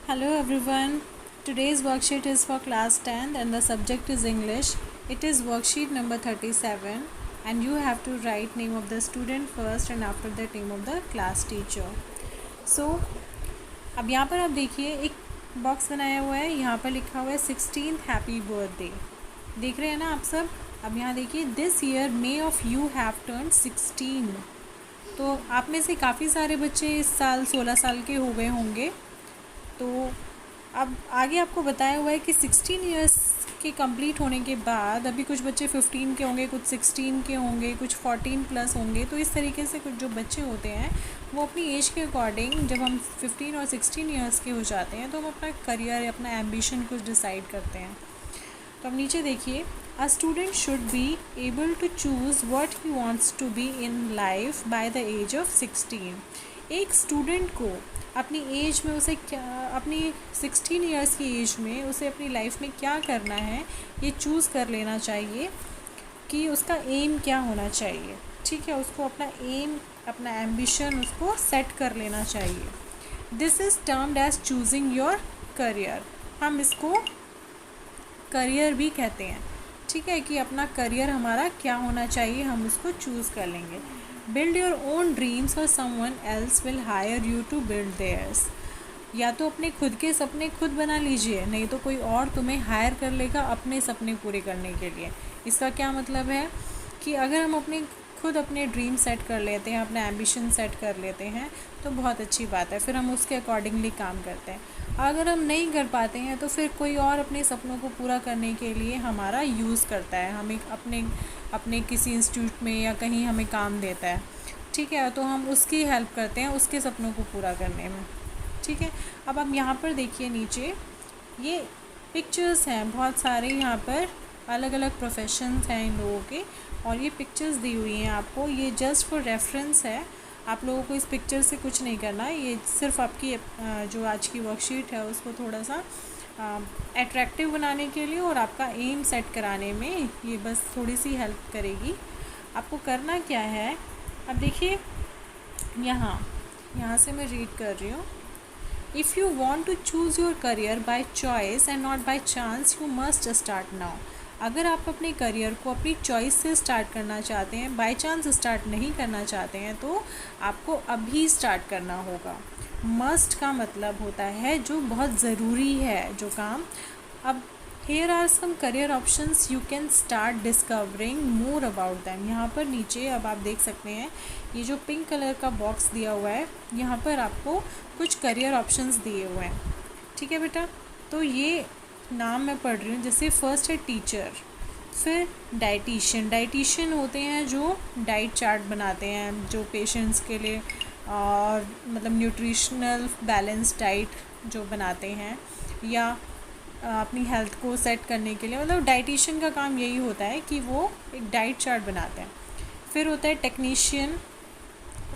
Hello everyone. Today's worksheet is for class 10th and the subject is English. It is worksheet number 37 and you have to write name of the student first and after that name of the class teacher. So अब यहाँ पर आप देखिए एक box बनाया हुआ है, यहाँ पर लिखा हुआ है 16th हैप्पी बर्थडे. देख रहे हैं ना आप सब. अब यहाँ देखिए this year may of you have turn 16. तो आप में से काफ़ी सारे बच्चे इस साल 16 साल के हो गए होंगे. तो अब आगे आपको बताया हुआ है कि 16 इयर्स के कंप्लीट होने के बाद अभी कुछ बच्चे 15 के होंगे, कुछ 16 के होंगे, कुछ 14 प्लस होंगे. तो इस तरीके से कुछ जो बच्चे होते हैं वो अपनी एज के अकॉर्डिंग जब हम 15 और 16 इयर्स के हो जाते हैं तो हम अपना करियर या अपना एम्बिशन कुछ डिसाइड करते हैं. तो अब नीचे देखिए, a student should be able to choose what he wants to be in life by the age of 16. एक स्टूडेंट को अपनी एज में उसे क्या, अपनी 16 इयर्स की एज में उसे अपनी लाइफ में क्या करना है ये चूज़ कर लेना चाहिए कि उसका एम क्या होना चाहिए. ठीक है, उसको अपना एम, अपना एम्बिशन उसको सेट कर लेना चाहिए. This is termed as choosing your career. हम इसको करियर भी कहते हैं. ठीक है, कि अपना करियर हमारा क्या होना चाहिए हम उसको चूज़ कर लेंगे. बिल्ड योर ओन ड्रीम्स और someone else will hire you to build theirs. या तो अपने खुद के सपने खुद बना लीजिए, नहीं तो कोई और तुम्हें हायर कर लेगा अपने सपने पूरे करने के लिए. इसका क्या मतलब है कि अगर हम खुद अपने ड्रीम सेट कर लेते हैं, अपना एम्बिशन सेट कर लेते हैं तो बहुत अच्छी बात है. फिर हम उसके अकॉर्डिंगली काम करते हैं. अगर हम नहीं कर पाते हैं तो फिर कोई और अपने सपनों को पूरा करने के लिए हमारा यूज़ करता है, हमें अपने किसी इंस्टीट्यूट में या कहीं हमें काम देता है. ठीक है, तो हम उसकी हेल्प करते हैं उसके सपनों को पूरा करने में. ठीक है, अब आप यहाँ पर देखिए नीचे ये पिक्चर्स हैं बहुत सारे. यहाँ पर अलग अलग प्रोफेशंस हैं इन लोगों के और ये पिक्चर्स दी हुई हैं आपको. ये जस्ट फॉर रेफरेंस है, आप लोगों को इस पिक्चर से कुछ नहीं करना है. ये सिर्फ आपकी जो आज की वर्कशीट है उसको थोड़ा सा अट्रैक्टिव बनाने के लिए और आपका एम सेट कराने में ये बस थोड़ी सी हेल्प करेगी. आपको करना क्या है, अब देखिए यहाँ से मैं रीड कर रही हूँ. If you want to choose your career by choice and not by chance you must start now. अगर आप अपने करियर को अपनी चॉइस से स्टार्ट करना चाहते हैं, बाय चांस स्टार्ट नहीं करना चाहते हैं, तो आपको अभी स्टार्ट करना होगा. मस्ट का मतलब होता है जो बहुत ज़रूरी है जो काम. अब here are some career options you can start discovering more about them. यहाँ पर नीचे अब आप देख सकते हैं ये जो पिंक कलर का बॉक्स दिया हुआ है यहाँ पर आपको कुछ करियर ऑप्शंस दिए हुए हैं. ठीक है बेटा, तो ये नाम मैं पढ़ रही हूँ. जैसे फर्स्ट है टीचर, फिर डाइटिशियन होते हैं जो डाइट चार्ट बनाते हैं जो पेशेंट्स के लिए, और मतलब न्यूट्रिशनल बैलेंस डाइट जो बनाते हैं या अपनी हेल्थ को सेट करने के लिए, मतलब डाइटिशियन का काम यही होता है कि वो एक डाइट चार्ट बनाते हैं. फिर होता है technician,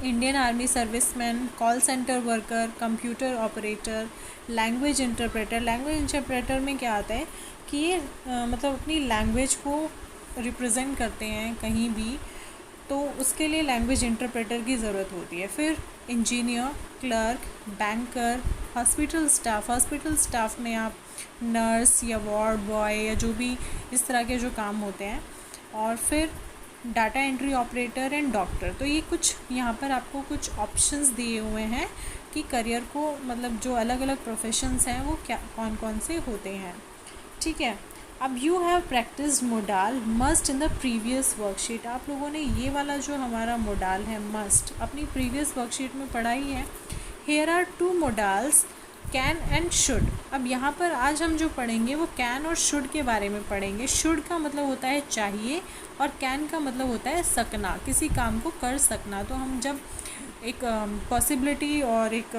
Indian army serviceman, call centre worker, computer operator, language interpreter. Language interpreter में क्या आता है कि ये मतलब अपनी लैंग्वेज को रिप्रेजेंट करते हैं कहीं भी, तो उसके लिए लैंग्वेज इंटरप्रेटर की ज़रूरत होती है. फिर engineer, clerk, banker, hospital staff में आप नर्स या वार्ड बॉय या जो भी इस तरह के जो काम होते हैं. और फिर data entry operator and doctor. तो ये कुछ यहाँ पर आपको कुछ ऑप्शंस दिए हुए हैं कि करियर को मतलब जो अलग अलग प्रोफेशंस हैं वो क्या कौन कौन से होते हैं. ठीक है, अब you have practised modal must in the previous worksheet. आप लोगों ने ये वाला जो हमारा मोडाल है मस्ट अपनी प्रीवियस वर्कशीट में पढ़ा ही है. Here are 2 modals, can and should. अब यहाँ पर आज हम जो पढ़ेंगे वो कैन और शुड के बारे में पढ़ेंगे. शुड का मतलब होता है चाहिए और कैन का मतलब होता है सकना, किसी काम को कर सकना. तो हम जब एक पॉसिबिलिटी और एक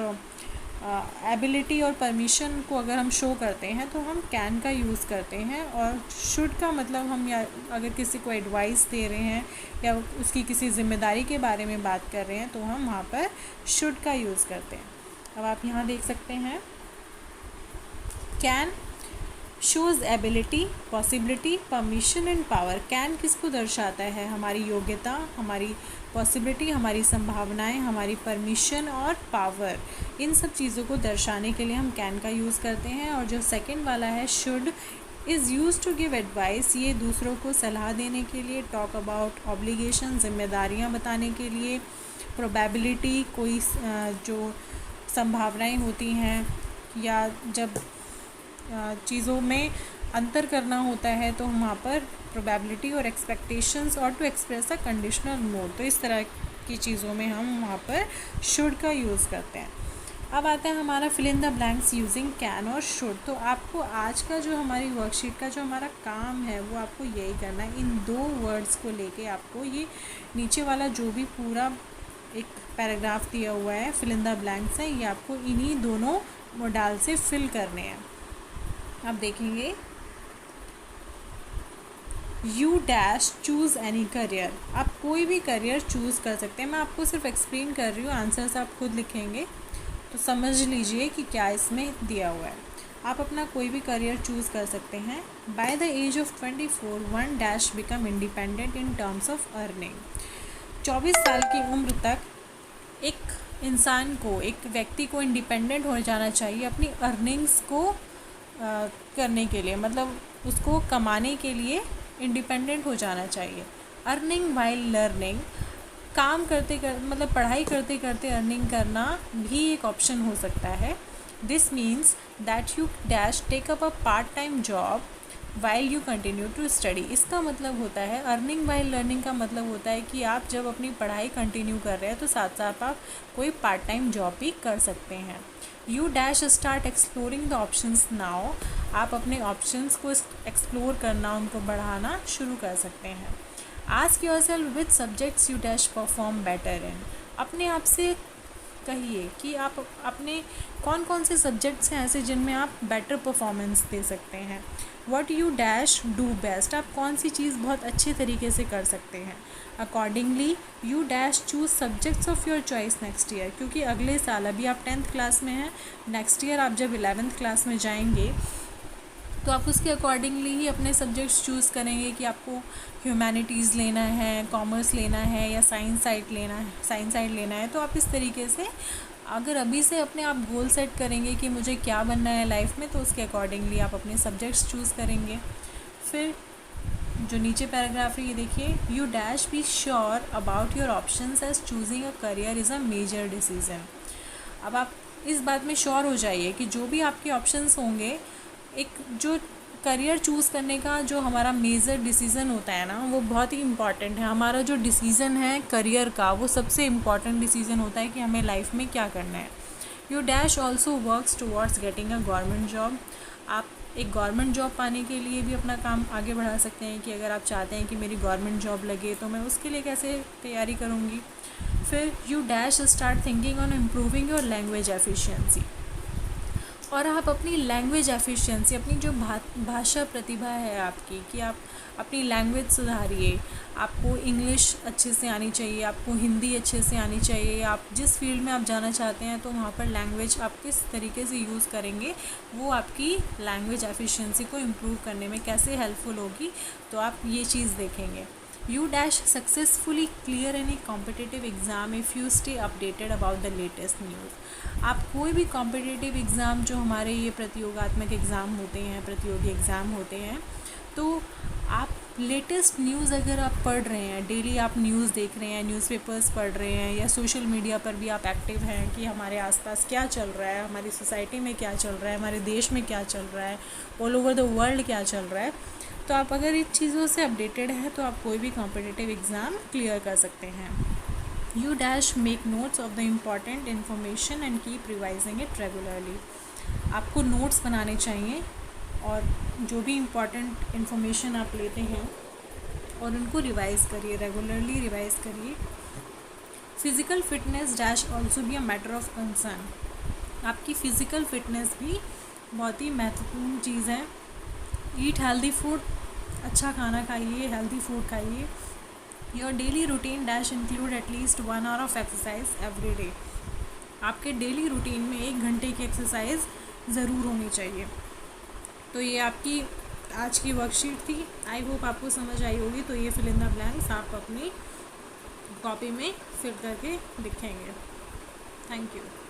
एबिलिटी और परमिशन को अगर हम शो करते हैं तो हम कैन का यूज़ करते हैं. और शुड का मतलब हम या अगर किसी को एडवाइस दे रहे हैं या उसकी किसी ज़िम्मेदारी के बारे में बात कर रहे हैं तो हम वहाँ पर शुड का यूज़ करते हैं. अब आप यहाँ देख सकते हैं can shows ability, possibility, permission and power. Can किसको दर्शाता है, हमारी योग्यता, हमारी पॉसिबिलिटी, हमारी संभावनाएं, हमारी परमिशन और पावर, इन सब चीज़ों को दर्शाने के लिए हम कैन का यूज़ करते हैं। और जो सेकंड वाला है should is use to give advice, ये दूसरों को सलाह देने के लिए। टॉक अबाउट ऑब्लिगेशन, जिम्मेदारियां बताने के लिए। प्रोबेबिलिटी, कोई जो संभावनाएं होती हैं या जब चीज़ों में अंतर करना होता है तो हम वहाँ पर प्रोबेबिलिटी और एक्सपेक्टेशंस और to express a conditional mode, तो इस तरह की चीज़ों में हम वहाँ पर शुड का यूज़ करते हैं। अब आता है हमारा fill in the blanks using can और शुड। तो आपको आज का जो हमारी वर्कशीट का जो हमारा काम है वो आपको यही करना है, इन दो वर्ड्स को लेके आपको ये नीचे वाला जो भी पूरा एक पैराग्राफ दिया हुआ है फिल इन द ब्लैंक्स है, ये आपको इन्हीं दोनों मोडाल से फिल करने हैं। आप देखेंगे you dash choose any career, आप कोई भी करियर चूज़ कर सकते हैं। मैं आपको सिर्फ एक्सप्लेन कर रही हूँ, आंसर्स आप खुद लिखेंगे तो समझ लीजिए कि क्या इसमें दिया हुआ है। आप अपना कोई भी करियर चूज़ कर सकते हैं। By the age of 24 one dash become independent in terms of earning. 24 साल की उम्र तक एक इंसान को, एक व्यक्ति को इंडिपेंडेंट हो जाना चाहिए अपनी अर्निंग्स को करने के लिए, मतलब उसको कमाने के लिए इंडिपेंडेंट हो जाना चाहिए। अर्निंग वाइल लर्निंग, काम करते मतलब पढ़ाई करते करते अर्निंग करना भी एक ऑप्शन हो सकता है। This means that you dash take up a part time job while you continue to study. इसका मतलब होता है, अर्निंग वाइल लर्निंग का मतलब होता है कि आप जब अपनी पढ़ाई कंटिन्यू कर रहे हैं तो साथ साथ आप कोई पार्ट टाइम जॉब भी कर सकते हैं। You dash start exploring the options now, आप अपने ऑप्शंस को एक्सप्लोर करना, उनको बढ़ाना शुरू कर सकते हैं। Ask yourself which subjects you dash perform better in, अपने आप से कहिए कि आप अपने कौन कौन से सब्जेक्ट्स हैं ऐसे जिनमें आप बेटर परफॉर्मेंस दे सकते हैं। What you dash do best, आप कौन सी चीज़ बहुत अच्छे तरीके से कर सकते हैं। Accordingly you dash choose subjects of your choice next year, क्योंकि अगले साल, अभी आप 10th क्लास में हैं, नेक्स्ट ईयर आप जब 11th क्लास में जाएंगे तो आप उसके अकॉर्डिंगली ही अपने सब्जेक्ट्स चूज़ करेंगे कि आपको ह्यूमैनिटीज़ लेना है, कॉमर्स लेना है या साइंस साइड लेना है। तो आप इस तरीके से अगर अभी से अपने आप गोल सेट करेंगे कि मुझे क्या बनना है लाइफ में, तो उसके अकॉर्डिंगली आप अपने सब्जेक्ट्स चूज़ करेंगे। फिर जो नीचे पैराग्राफ है ये देखिए, you dash be sure about your options as choosing a career is a major decision. अब आप इस बात में श्योर हो जाइए कि जो भी आपके ऑप्शंस होंगे, एक जो करियर चूज़ करने का जो हमारा मेजर डिसीज़न होता है ना, वो बहुत ही इम्पॉर्टेंट है। हमारा जो डिसीज़न है करियर का, वो सबसे इम्पॉर्टेंट डिसीज़न होता है कि हमें लाइफ में क्या करना है। You dash also works towards getting a government job, आप एक गवर्नमेंट जॉब पाने के लिए भी अपना काम आगे बढ़ा सकते हैं कि अगर आप चाहते हैं कि मेरी गवर्नमेंट जॉब लगे तो मैं उसके लिए कैसे तैयारी करूँगी। फिर you dash start thinking on improving your language efficiency, और आप अपनी लैंग्वेज एफिशिएंसी, अपनी जो भाषा प्रतिभा है आपकी, कि आप अपनी लैंग्वेज सुधारिए। आपको इंग्लिश अच्छे से आनी चाहिए, आपको हिंदी अच्छे से आनी चाहिए। आप जिस फील्ड में आप जाना चाहते हैं तो वहाँ पर लैंग्वेज आप किस तरीके से यूज़ करेंगे, वो आपकी लैंग्वेज एफिशिएंसी को इम्प्रूव करने में कैसे हेल्पफुल होगी, तो आप ये चीज़ देखेंगे। You dash successfully clear any competitive exam if you stay updated about the latest news. आप कोई भी कॉम्पिटिटिव एग्ज़ाम, जो हमारे ये प्रतियोगात्मक एग्ज़ाम होते हैं, प्रतियोगी एग्ज़ाम होते हैं, तो आप लेटेस्ट न्यूज़ अगर आप पढ़ रहे हैं, डेली आप न्यूज़ देख रहे हैं, न्यूज़पेपर्स पढ़ रहे हैं, या सोशल मीडिया पर भी आप एक्टिव हैं कि हमारे आसपास क्या चल रहा है, हमारी सोसाइटी में क्या चल रहा है, हमारे देश में क्या चल रहा है, ऑल ओवर द वर्ल्ड क्या चल रहा है, तो आप अगर इन चीज़ों से अपडेटेड हैं तो आप कोई भी कॉम्पिटिटिव एग्ज़ाम क्लियर कर सकते हैं। You dash make notes of the important information and keep revising it regularly, आपको नोट्स बनाने चाहिए और जो भी इम्पॉर्टेंट इन्फॉर्मेशन आप लेते हैं और उनको रिवाइज़ करिए, रेगुलरली रिवाइज़ करिए। Physical fitness dash also be a matter of concern, आपकी फ़िज़िकल फिटनेस भी बहुत ही महत्वपूर्ण चीज़ है। ईट हेल्दी फूड, अच्छा खाना खाइए, हेल्दी फूड खाइए। Your daily routine dash include at least 1 hour of exercise every day, आपके डेली रूटीन में 1 घंटे की एक्सरसाइज ज़रूर होनी चाहिए। तो ये आपकी आज की वर्कशीट थी, आई होप आपको समझ आई होगी। तो ये फिल इन द ब्लैंक्स आप अपनी कॉपी में फिल करके लिखेंगे। Thank you.